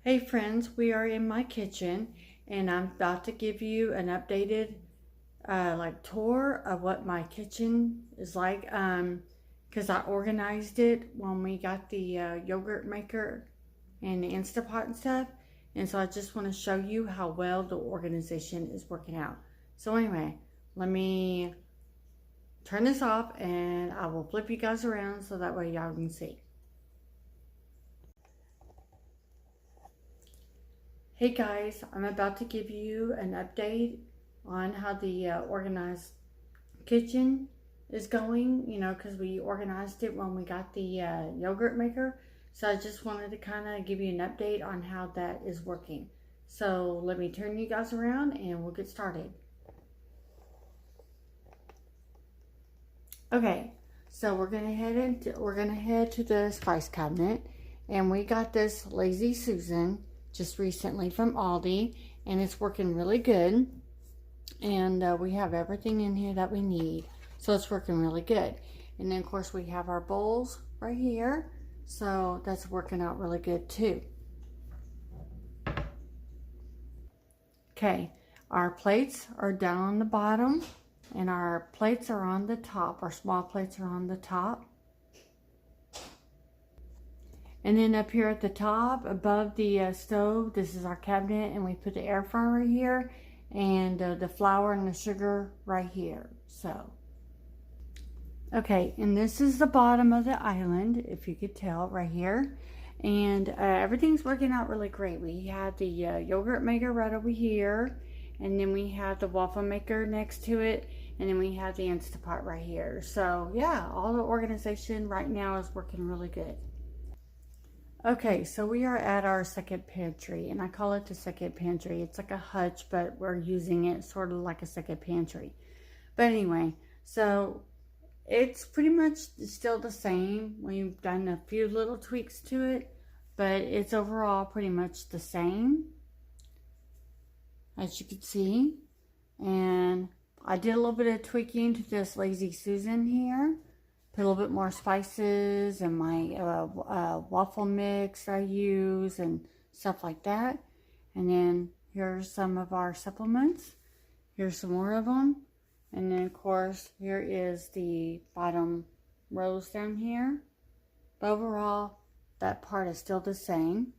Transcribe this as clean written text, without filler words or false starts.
Hey friends, we are in my kitchen and I'm about to give you an updated tour of what my kitchen is like because I organized it when we got the yogurt maker and the Instapot and stuff, and so I just want to show you how well the organization is working out. So anyway, let me turn this off and I will flip you guys around so that way y'all can see. Hey guys, I'm about to give you an update on how the organized kitchen is going, because we organized it when we got the yogurt maker. So I just wanted to kind of give you an update on how that is working. So let me turn you guys around and we'll get started. Okay, so we're gonna head to the spice cabinet, and we got this Lazy Susan just recently from Aldi, and it's working really good, and we have everything in here that we need, so it's working really good. And then of course we have our bowls right here, so that's working out really good too. Okay, our plates are down on the bottom and our plates are on the top. Our small plates are on the top. And then up here at the top, above the stove, this is our cabinet, and we put the air fryer right here, and the flour and the sugar right here. So, okay, and this is the bottom of the island, if you could tell, right here. And everything's working out really great. We have the yogurt maker right over here, and then we have the waffle maker next to it, and then we have the Instapot right here. So, yeah, all the organization right now is working really good. Okay, so we are at our second pantry, and I call it the second pantry. It's like a hutch, but we're using it sort of like a second pantry. But anyway, so it's pretty much still the same. We've done a few little tweaks to it, but it's overall pretty much the same, as you can see. And I did a little bit of tweaking to this Lazy Susan here. Put a little bit more spices and my waffle mix I use and stuff like that. And then here's some of our supplements. Here's some more of them. And then of course here is the bottom rows down here. But overall that part is still the same.